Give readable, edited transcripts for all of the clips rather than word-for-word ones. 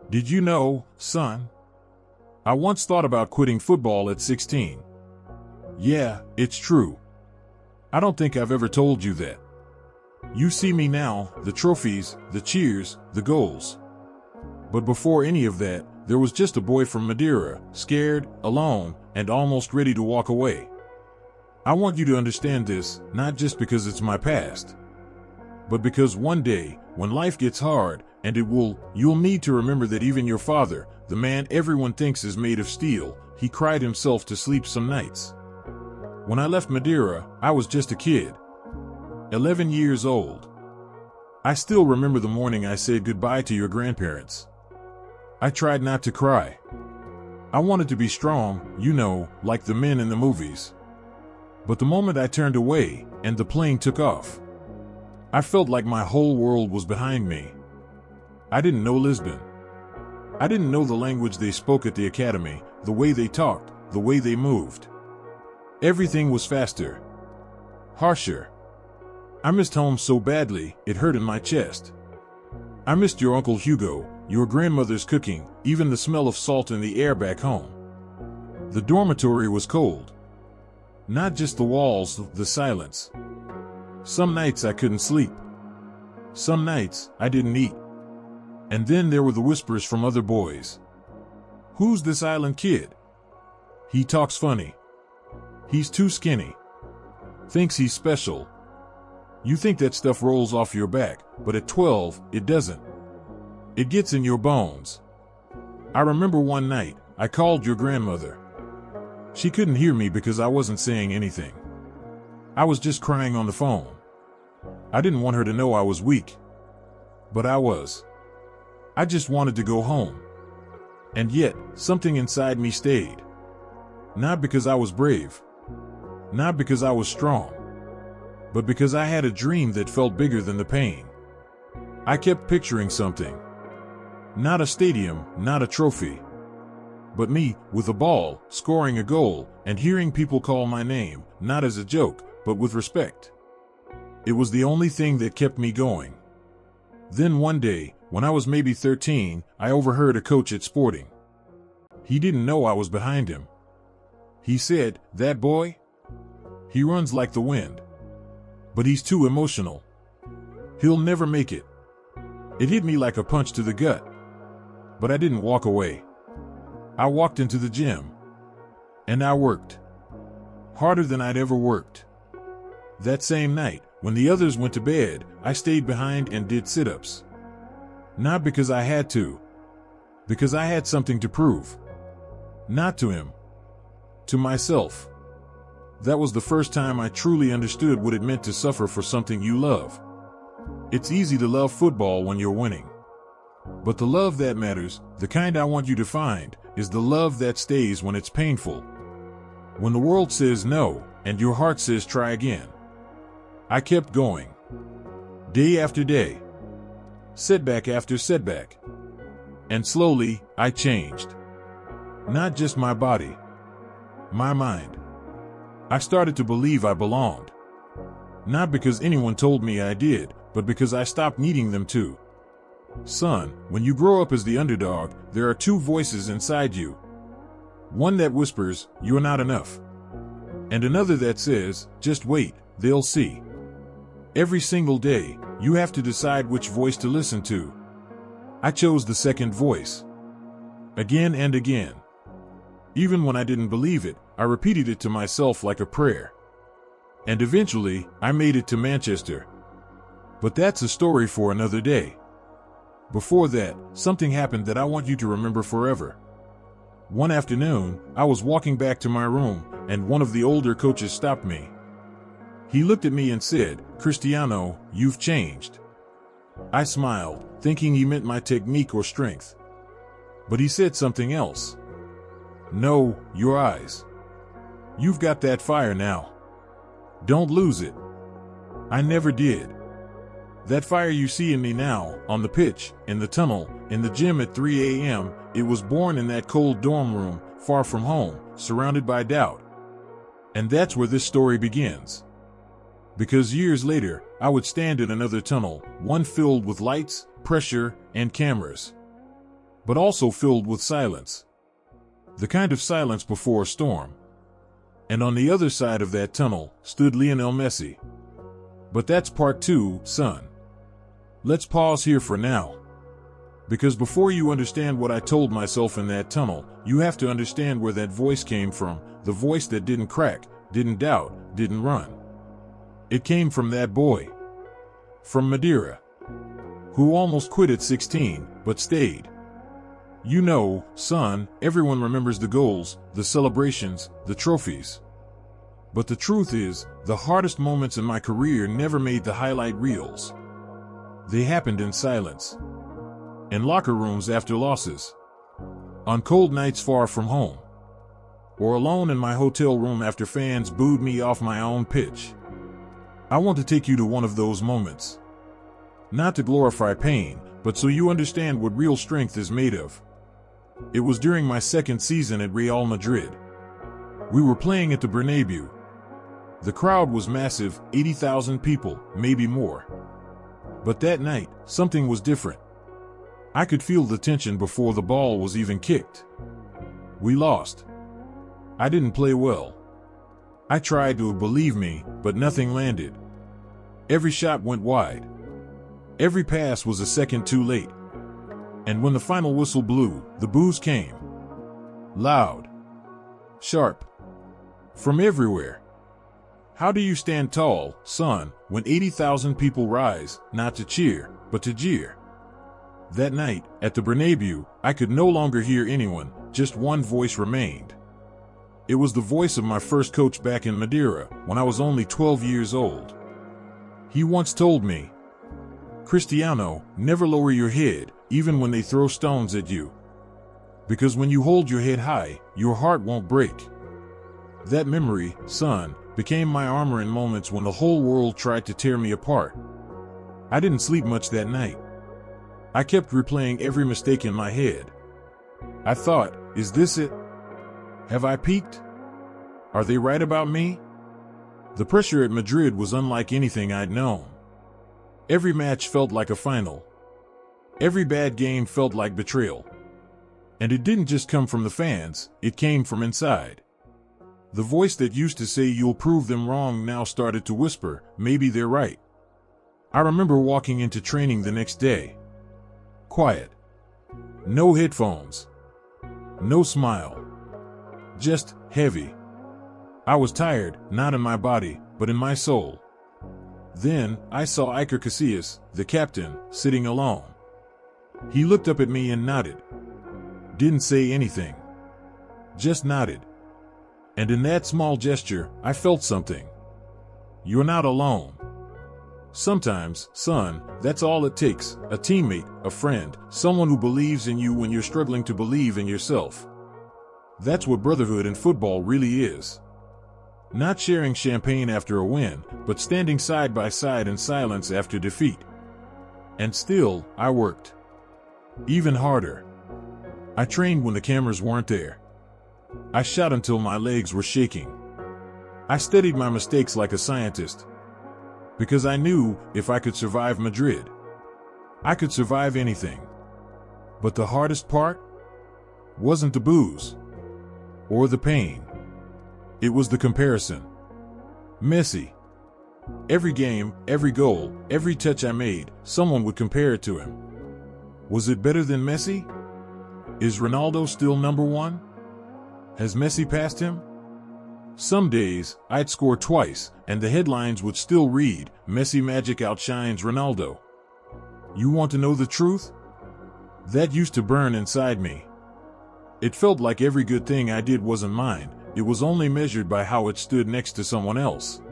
Did you know, son? I once thought about quitting football at 16. Yeah, it's true. I don't think I've ever told you that. You see me now, the trophies, the cheers, the goals. But before any of that, there was just a boy from Madeira, scared, alone, and almost ready to walk away. I want you to understand this, not just because it's my past, but because one day, when life gets hard, and you'll need to remember that even your father, the man everyone thinks is made of steel, he cried himself to sleep some nights. When I left Madeira, I was just a kid, 11 years old. I still remember the morning I said goodbye to your grandparents. I tried not to cry. I wanted to be strong, like the men in the movies. But the moment I turned away, and the plane took off, I felt like my whole world was behind me. I didn't know Lisbon. I didn't know the language they spoke at the academy, the way they talked, the way they moved. Everything was faster, harsher. I missed home so badly, it hurt in my chest. I missed your Uncle Hugo, your grandmother's cooking, even the smell of salt in the air back home. The dormitory was cold. Not just the walls, the silence. Some nights I couldn't sleep. Some nights I didn't eat. And then there were the whispers from other boys. Who's this island kid? He talks funny. He's too skinny. Thinks he's special. You think that stuff rolls off your back, but at 12, it doesn't. It gets in your bones. I remember one night, I called your grandmother. She couldn't hear me because I wasn't saying anything. I was just crying on the phone. I didn't want her to know I was weak. But I was. I just wanted to go home. And yet, something inside me stayed. Not because I was brave. Not because I was strong. But because I had a dream that felt bigger than the pain. I kept picturing something. Not a stadium, not a trophy. But me, with a ball, scoring a goal, and hearing people call my name, not as a joke, but with respect. It was the only thing that kept me going. Then one day, when I was maybe 13, I overheard a coach at Sporting. He didn't know I was behind him. He said, "That boy? He runs like the wind. But he's too emotional. He'll never make it." It hit me like a punch to the gut. But I didn't walk away. I walked into the gym. And I worked. Harder than I'd ever worked. That same night, when the others went to bed, I stayed behind and did sit-ups. Not because I had to. Because I had something to prove. Not to him. To myself. That was the first time I truly understood what it meant to suffer for something you love. It's easy to love football when you're winning. But the love that matters, the kind I want you to find, is the love that stays when it's painful. When the world says no, and your heart says try again. I kept going. Day after day. Setback after setback. And slowly, I changed. Not just my body. My mind. I started to believe I belonged. Not because anyone told me I did, but because I stopped needing them to. Son, when you grow up as the underdog, there are two voices inside you. One that whispers, "You're not enough." And another that says, "Just wait, they'll see." Every single day, you have to decide which voice to listen to. I chose the second voice. Again and again. Even when I didn't believe it, I repeated it to myself like a prayer. And eventually, I made it to Manchester. But that's a story for another day. Before that, something happened that I want you to remember forever. One afternoon, I was walking back to my room, and one of the older coaches stopped me. He looked at me and said, "Cristiano, you've changed." I smiled, thinking he meant my technique or strength. But he said something else. "No, your eyes. You've got that fire now. Don't lose it." I never did. That fire you see in me now, on the pitch, in the tunnel, in the gym at 3 a.m., it was born in that cold dorm room, far from home, surrounded by doubt. And that's where this story begins. Because years later, I would stand in another tunnel, one filled with lights, pressure, and cameras. but also filled with silence. The kind of silence before a storm. And on the other side of that tunnel stood Lionel Messi. But that's part 2, son. Let's pause here for now. Because before you understand what I told myself in that tunnel, you have to understand where that voice came from, the voice that didn't crack, didn't doubt, didn't run. It came from that boy. From Madeira. Who almost quit at 16, but stayed. You know, son, everyone remembers the goals, the celebrations, the trophies. But the truth is, the hardest moments in my career never made the highlight reels. They happened in silence. In locker rooms after losses. On cold nights far from home. Or alone in my hotel room after fans booed me off my own pitch. I want to take you to one of those moments. Not to glorify pain, but so you understand what real strength is made of. It was during my second season at Real Madrid. We were playing at the Bernabeu. The crowd was massive, 80,000 people, maybe more. But that night, something was different. I could feel the tension before the ball was even kicked. We lost. I didn't play well. I tried to, believe me, but nothing landed. Every shot went wide. Every pass was a second too late. And when the final whistle blew, the boos came. Loud. Sharp. From everywhere. How do you stand tall, son, when 80,000 people rise, not to cheer, but to jeer? That night, at the Bernabeu, I could no longer hear anyone, just one voice remained. It was the voice of my first coach back in Madeira, when I was only 12 years old. He once told me, Cristiano, never lower your head, even when they throw stones at you. Because when you hold your head high, your heart won't break. That memory, son, became my armor in moments when the whole world tried to tear me apart. I didn't sleep much that night. I kept replaying every mistake in my head. I thought, is this it? Have I peaked? Are they right about me? The pressure at Madrid was unlike anything I'd known. Every match felt like a final. Every bad game felt like betrayal. And it didn't just come from the fans, it came from inside. The voice that used to say you'll prove them wrong now started to whisper, maybe they're right. I remember walking into training the next day. Quiet. No headphones. No smile. Just heavy. I was tired, not in my body, but in my soul. Then, I saw Iker Casillas, the captain, sitting alone. He looked up at me and nodded. Didn't say anything. Just nodded. And in that small gesture, I felt something. You're not alone. Sometimes, son, that's all it takes, a teammate, a friend, someone who believes in you when you're struggling to believe in yourself. That's what brotherhood in football really is. Not sharing champagne after a win, but standing side by side in silence after defeat. And still, I worked. Even harder. I trained when the cameras weren't there. I shot until my legs were shaking. I studied my mistakes like a scientist. Because I knew, if I could survive Madrid, I could survive anything. But the hardest part wasn't the booze or the pain. It was the comparison. Messi. Every game, every goal, every touch I made, someone would compare it to him. Was it better than Messi? Is Ronaldo still number one? Has Messi passed him? Some days, I'd score twice, and the headlines would still read, Messi magic outshines Ronaldo. You want to know the truth? That used to burn inside me. It felt like every good thing I did wasn't mine, it was only measured by how it stood next to someone else.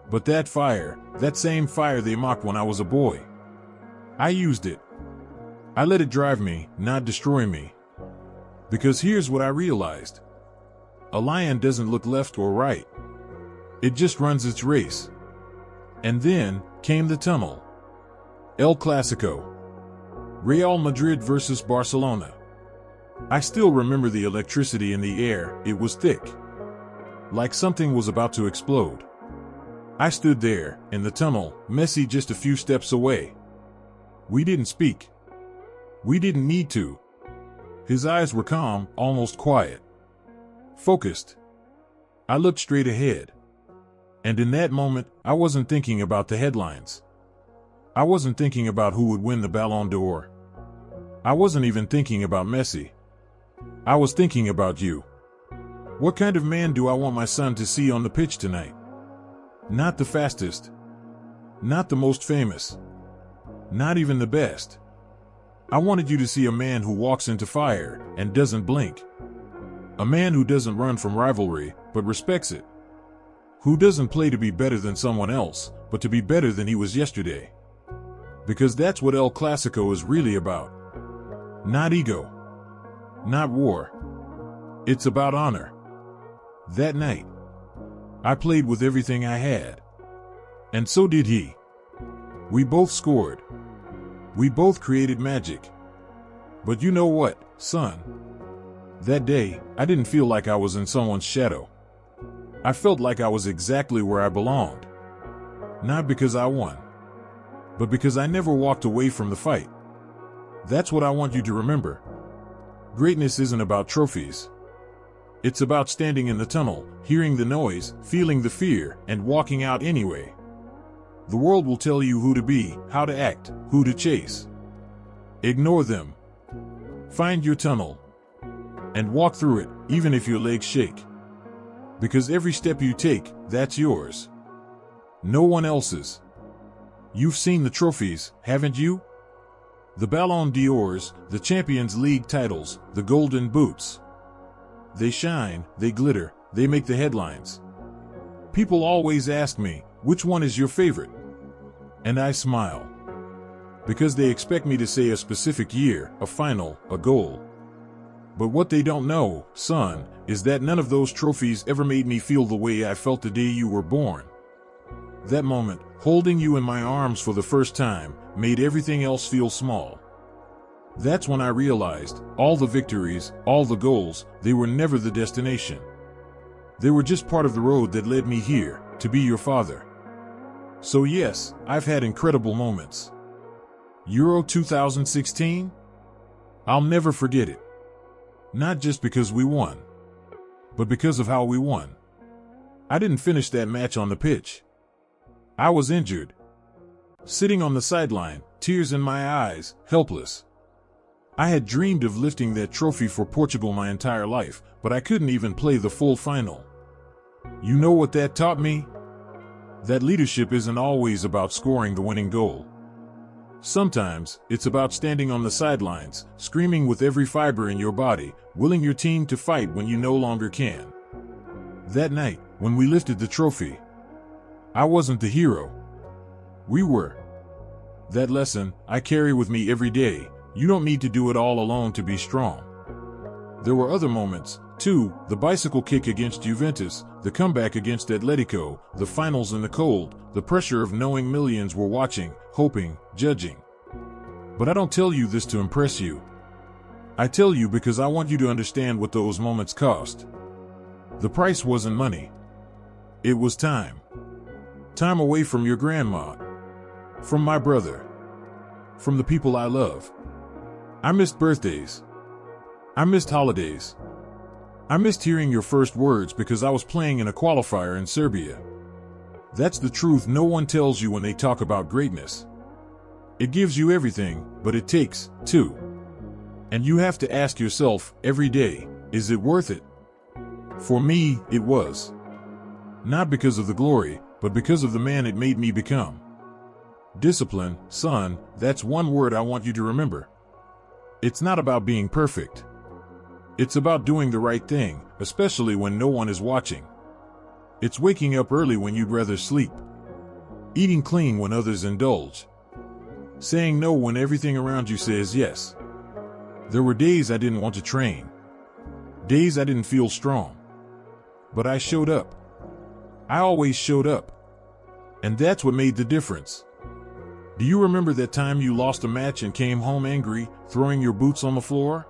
But that fire, that same fire they mocked when I was a boy, I used it. I let it drive me, not destroy me. Because here's what I realized. A lion doesn't look left or right. It just runs its race. And then came the tunnel. El Clásico. Real Madrid versus Barcelona. I still remember the electricity in the air, it was thick. Like something was about to explode. I stood there, in the tunnel, Messi just a few steps away. We didn't speak. We didn't need to. His eyes were calm, almost quiet. Focused. I looked straight ahead. And in that moment, I wasn't thinking about the headlines. I wasn't thinking about who would win the Ballon d'Or. I wasn't even thinking about Messi. I was thinking about you. What kind of man do I want my son to see on the pitch tonight? Not the fastest. Not the most famous. Not even the best. I wanted you to see a man who walks into fire and doesn't blink. A man who doesn't run from rivalry, but respects it. Who doesn't play to be better than someone else, but to be better than he was yesterday. Because that's what El Clásico is really about. Not ego. Not war. It's about honor. That night, I played with everything I had. And so did he. We both scored. We both created magic. But you know what, son? That day, I didn't feel like I was in someone's shadow. I felt like I was exactly where I belonged. Not because I won, but because I never walked away from the fight. That's what I want you to remember. Greatness isn't about trophies. It's about standing in the tunnel, hearing the noise, feeling the fear, and walking out anyway. The world will tell you who to be, how to act, who to chase. Ignore them. Find your tunnel. And walk through it, even if your legs shake. Because every step you take, that's yours. No one else's. You've seen the trophies, haven't you? The Ballon d'Ors, the Champions League titles, the golden boots. They shine, they glitter, they make the headlines. People always ask me, which one is your favorite? And I smile. Because they expect me to say a specific year, a final, a goal. But what they don't know, son, is that none of those trophies ever made me feel the way I felt the day you were born. That moment, holding you in my arms for the first time, made everything else feel small. That's when I realized, all the victories, all the goals, they were never the destination. They were just part of the road that led me here, to be your father. So yes, I've had incredible moments. Euro 2016? I'll never forget it. Not just because we won, but because of how we won. I didn't finish that match on the pitch. I was injured. Sitting on the sideline, tears in my eyes, helpless. I had dreamed of lifting that trophy for Portugal my entire life, but I couldn't even play the full final. You know what that taught me? That leadership isn't always about scoring the winning goal. Sometimes, it's about standing on the sidelines, screaming with every fiber in your body, willing your team to fight when you no longer can. That night, when we lifted the trophy, I wasn't the hero. We were. That lesson, I carry with me every day. You don't need to do it all alone to be strong. There were other moments, too, the bicycle kick against Juventus, the comeback against Atletico, the finals in the cold, the pressure of knowing millions were watching, hoping, judging. But I don't tell you this to impress you. I tell you because I want you to understand what those moments cost. The price wasn't money. It was time. Time away from your grandma. From my brother. From the people I love. I missed birthdays. I missed holidays. I missed hearing your first words because I was playing in a qualifier in Serbia. That's the truth no one tells you when they talk about greatness. It gives you everything, but it takes, too. And you have to ask yourself, every day, is it worth it? For me, it was. Not because of the glory, but because of the man it made me become. Discipline, son, that's one word I want you to remember. It's not about being perfect. It's about doing the right thing, especially when no one is watching. It's waking up early when you'd rather sleep. Eating clean when others indulge. Saying no when everything around you says yes. There were days I didn't want to train. Days I didn't feel strong. But I showed up. I always showed up. And that's what made the difference. Do you remember that time you lost a match and came home angry, throwing your boots on the floor?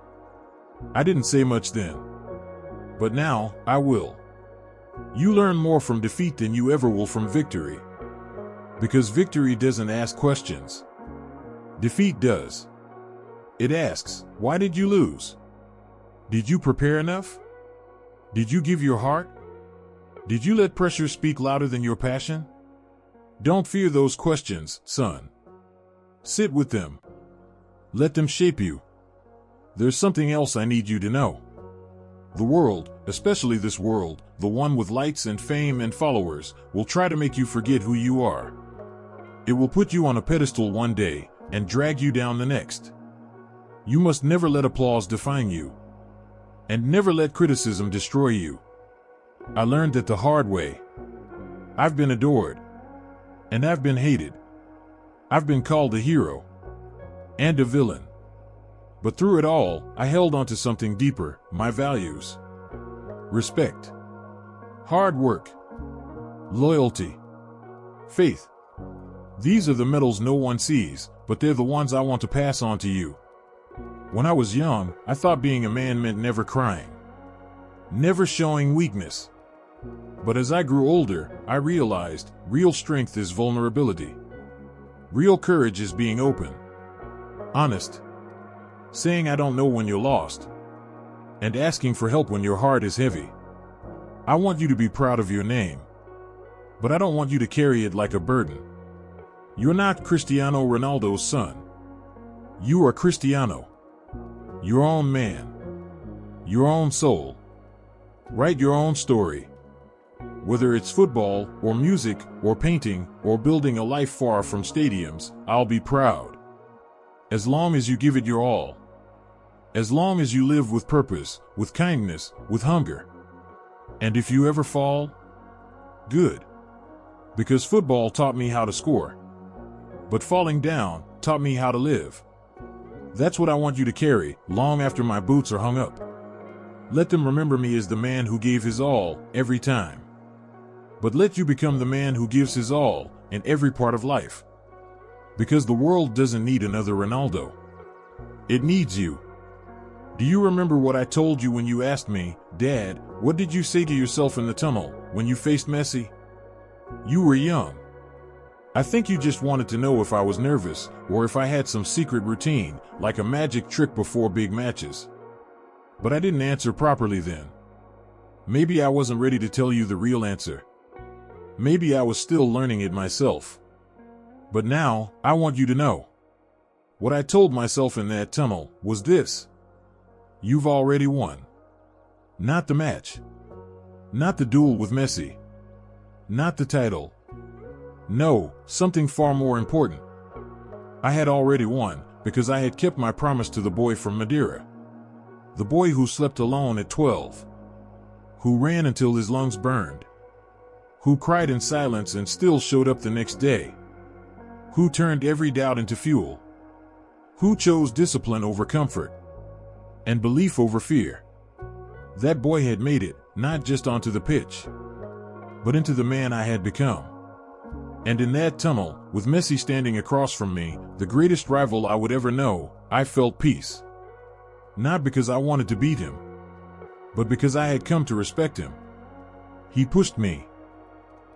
I didn't say much then. But now, I will. You learn more from defeat than you ever will from victory. Because victory doesn't ask questions. Defeat does. It asks, why did you lose? Did you prepare enough? Did you give your heart? Did you let pressure speak louder than your passion? Don't fear those questions, son. Sit with them. Let them shape you. There's something else I need you to know. The world, especially this world, the one with lights and fame and followers, will try to make you forget who you are. It will put you on a pedestal one day and drag you down the next. You must never let applause define you. And never let criticism destroy you. I learned that the hard way. I've been adored. And I've been hated. I've been called a hero. And a villain. But through it all, I held on to something deeper, my values. Respect. Hard work. Loyalty. Faith. These are the medals no one sees, but they're the ones I want to pass on to you. When I was young, I thought being a man meant never crying. Never showing weakness. But as I grew older, I realized real strength is vulnerability. Real courage is being open. Honest. Saying I don't know when you're lost. And asking for help when your heart is heavy. I want you to be proud of your name. But I don't want you to carry it like a burden. You're not Cristiano Ronaldo's son. You are Cristiano. Your own man. Your own soul. Write your own story. Whether it's football, or music, or painting, or building a life far from stadiums, I'll be proud. As long as you give it your all. As long as you live with purpose, with kindness, with hunger. And if you ever fall, good. Because football taught me how to score. But falling down taught me how to live. That's what I want you to carry, long after my boots are hung up. Let them remember me as the man who gave his all, every time. But let you become the man who gives his all, in every part of life. Because the world doesn't need another Ronaldo. It needs you. Do you remember what I told you when you asked me, Dad, what did you say to yourself in the tunnel, when you faced Messi? You were young. I think you just wanted to know if I was nervous, or if I had some secret routine, like a magic trick before big matches. But I didn't answer properly then. Maybe I wasn't ready to tell you the real answer. Maybe I was still learning it myself. But now, I want you to know. What I told myself in that tunnel was this. You've already won. Not the match. Not the duel with Messi. Not the title. No, something far more important. I had already won, because I had kept my promise to the boy from Madeira. The boy who slept alone at 12. Who ran until his lungs burned. Who cried in silence and still showed up the next day. Who turned every doubt into fuel. Who chose discipline over comfort. And belief over fear. That boy had made it, not just onto the pitch, but into the man I had become. And in that tunnel, with Messi standing across from me, the greatest rival I would ever know, I felt peace. Not because I wanted to beat him, but because I had come to respect him. He pushed me.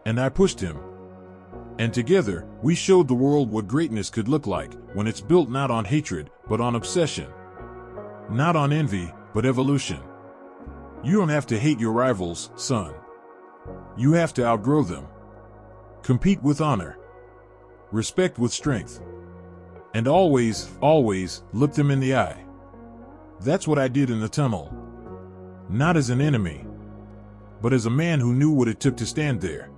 And I pushed him. And together, we showed the world what greatness could look like, when it's built not on hatred, but on obsession. Not on envy, but evolution. You don't have to hate your rivals, son. You have to outgrow them. Compete with honor. Respect with strength. And always, always, look them in the eye. That's what I did in the tunnel. Not as an enemy, but as a man who knew what it took to stand there.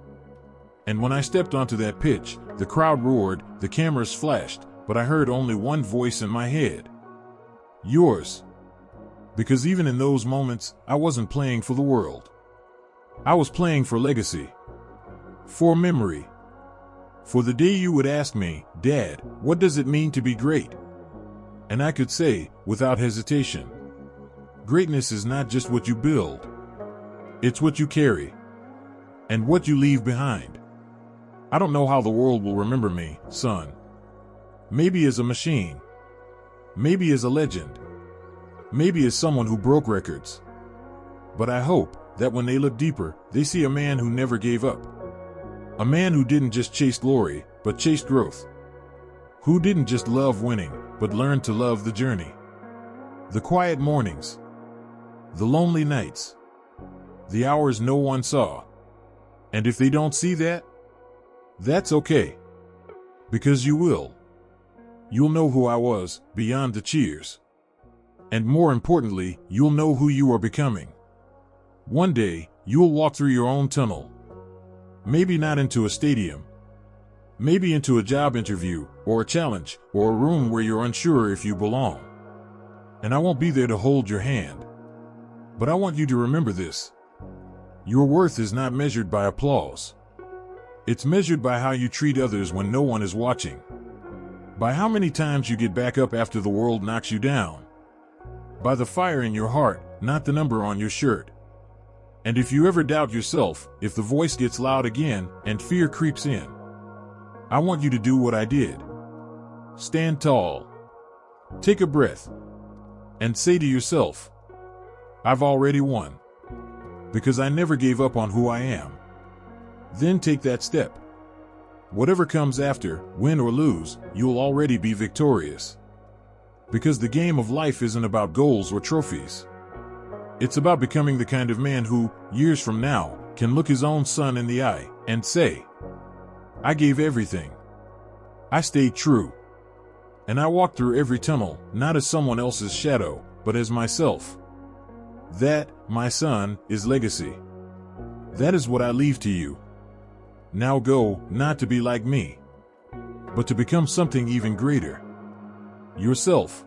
And when I stepped onto that pitch, the crowd roared, the cameras flashed, but I heard only one voice in my head. Yours. Because even in those moments, I wasn't playing for the world. I was playing for legacy. For memory. For the day you would ask me, Dad, what does it mean to be great? And I could say, without hesitation, greatness is not just what you build. It's what you carry. And what you leave behind. I don't know how the world will remember me, son. Maybe as a machine. Maybe as a legend. Maybe as someone who broke records. But I hope that when they look deeper, they see a man who never gave up. A man who didn't just chase glory, but chased growth. Who didn't just love winning, but learned to love the journey. The quiet mornings. the lonely nights, the hours no one saw. And if they don't see that, that's okay. Because you will. You'll know who I was, beyond the cheers. And more importantly, you'll know who you are becoming. One day, you'll walk through your own tunnel. Maybe not into a stadium. Maybe into a job interview, or a challenge, or a room where you're unsure if you belong. And I won't be there to hold your hand. But I want you to remember this. Your worth is not measured by applause. It's measured by how you treat others when no one is watching. By how many times you get back up after the world knocks you down. By the fire in your heart, not the number on your shirt. And if you ever doubt yourself, if the voice gets loud again and fear creeps in, I want you to do what I did. Stand tall. Take a breath. And say to yourself, I've already won. Because I never gave up on who I am. Then take that step. Whatever comes after, win or lose, you'll already be victorious. Because the game of life isn't about goals or trophies. It's about becoming the kind of man who, years from now, can look his own son in the eye and say, I gave everything. I stayed true. And I walked through every tunnel, not as someone else's shadow, but as myself. That, my son, is legacy. That is what I leave to you. Now go, not to be like me, but to become something even greater. Yourself.